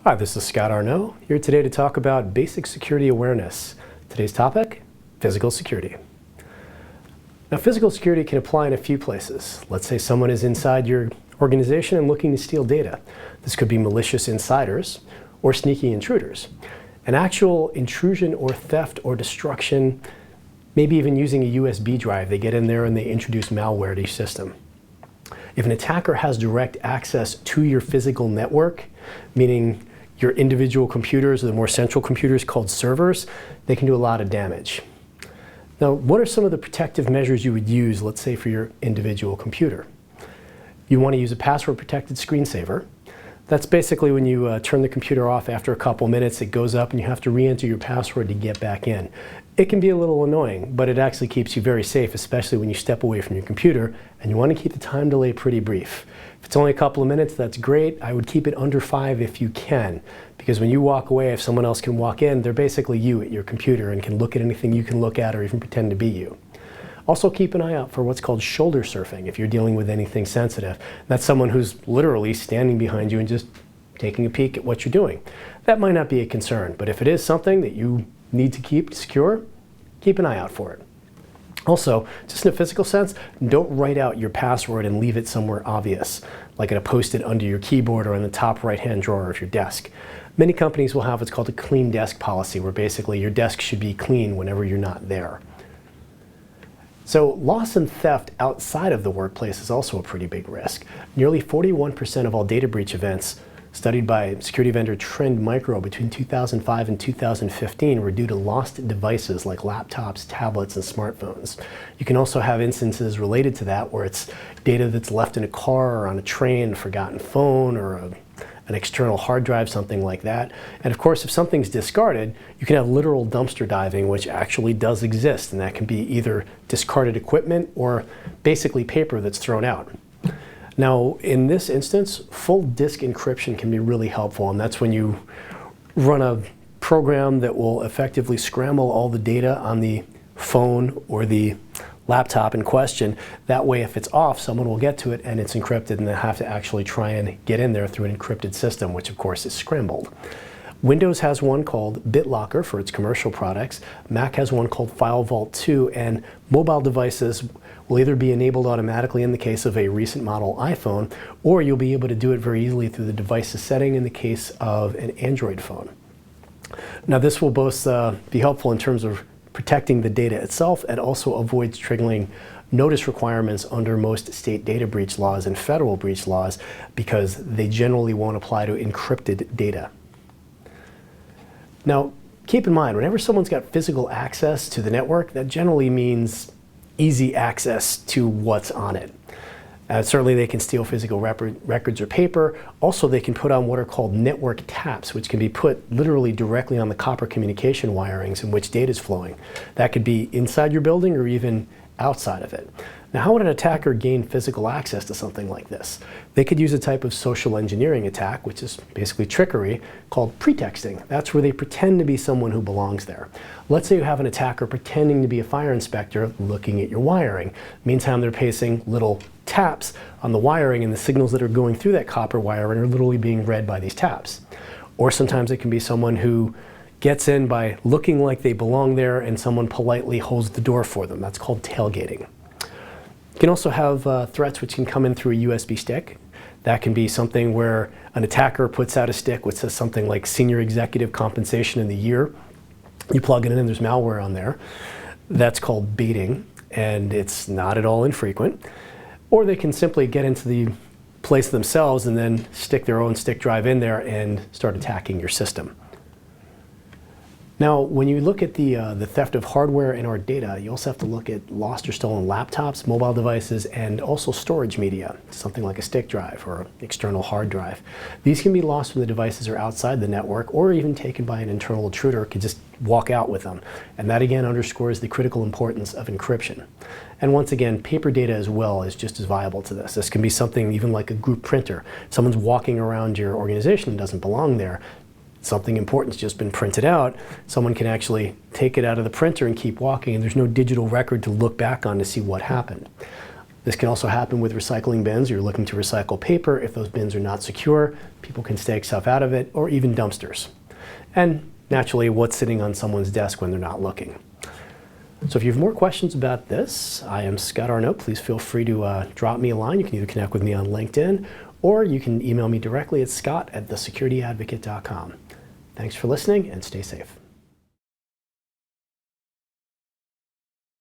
Hi, this is Scott Arnaud, here today to talk about basic security awareness. Today's topic, physical security. Now, physical security can apply in a few places. Let's say someone is inside your organization and looking to steal data. This could be malicious insiders or sneaky intruders. An actual intrusion or theft or destruction, maybe even using a USB drive. They get in there and they introduce malware to your system. If an attacker has direct access to your physical network, meaning your individual computers or the more central computers called servers, they can do a lot of damage. Now, what are some of the protective measures you would use, let's say, for your individual computer? You want to use a password-protected screensaver. That's basically when you turn the computer off after a couple minutes, it goes up and you have to re-enter your password to get back in. It can be a little annoying, but it actually keeps you very safe, especially when you step away from your computer, and you want to keep the time delay pretty brief. If it's only a couple of minutes, that's great. I would keep it under 5 if you can, because when you walk away, if someone else can walk in, they're basically you at your computer and can look at anything you can look at or even pretend to be you. Also keep an eye out for what's called shoulder surfing if you're dealing with anything sensitive. That's someone who's literally standing behind you and just taking a peek at what you're doing. That might not be a concern, but if it is something that you need to keep secure, keep an eye out for it. Also, just in a physical sense, don't write out your password and leave it somewhere obvious, like at a post-it under your keyboard or in the top right-hand drawer of your desk. Many companies will have what's called a clean desk policy, where basically your desk should be clean whenever you're not there. So loss and theft outside of the workplace is also a pretty big risk. Nearly 41% of all data breach events studied by security vendor Trend Micro between 2005 and 2015 were due to lost devices like laptops, tablets, and smartphones. You can also have instances related to that where it's data that's left in a car or on a train, a forgotten phone, or an external hard drive, something like that. And of course, if something's discarded, you can have literal dumpster diving, which actually does exist, and that can be either discarded equipment or basically paper that's thrown out. Now, in this instance, full disk encryption can be really helpful, and that's when you run a program that will effectively scramble all the data on the phone or the laptop in question. That way, if it's off, someone will get to it and it's encrypted, and they'll have to actually try and get in there through an encrypted system, which of course is scrambled. Windows has one called BitLocker for its commercial products. Mac has one called File Vault 2, and mobile devices will either be enabled automatically in the case of a recent model iPhone, or you'll be able to do it very easily through the device's setting in the case of an Android phone. Now, this will both be helpful in terms of protecting the data itself and also avoids triggering notice requirements under most state data breach laws and federal breach laws, because they generally won't apply to encrypted data. Now, keep in mind, whenever someone's got physical access to the network, that generally means easy access to what's on it. Certainly they can steal physical records or paper. Also, they can put on what are called network taps, which can be put literally directly on the copper communication wirings in which data is flowing. That could be inside your building or even outside of it. Now, how would an attacker gain physical access to something like this? They could use a type of social engineering attack, which is basically trickery, called pretexting. That's where they pretend to be someone who belongs there. Let's say you have an attacker pretending to be a fire inspector looking at your wiring. Meantime, they're pasting little taps on the wiring, and the signals that are going through that copper wiring are literally being read by these taps. Or sometimes it can be someone who gets in by looking like they belong there and someone politely holds the door for them. That's called tailgating. You can also have threats which can come in through a USB stick. That can be something where an attacker puts out a stick which says something like senior executive compensation in the year. You plug it in and there's malware on there. That's called baiting, and it's not at all infrequent. Or they can simply get into the place themselves and then stick their own stick drive in there and start attacking your system. Now, when you look at the theft of hardware and our data, you also have to look at lost or stolen laptops, mobile devices, and also storage media, something like a stick drive or an external hard drive. These can be lost when the devices are outside the network, or even taken by an internal intruder who could just walk out with them. And that again underscores the critical importance of encryption. And once again, paper data as well is just as viable to this. This can be something even like a group printer. Someone's walking around your organization and doesn't belong there. Something important's just been printed out, someone can actually take it out of the printer and keep walking, and there's no digital record to look back on to see what happened. This can also happen with recycling bins. You're looking to recycle paper. If those bins are not secure, people can stake stuff out of it, or even dumpsters. And naturally, what's sitting on someone's desk when they're not looking. So if you have more questions about this, I am Scott Arnault. Please feel free to drop me a line. You can either connect with me on LinkedIn, or you can email me directly at scott@thesecurityadvocate.com. Thanks for listening, and stay safe.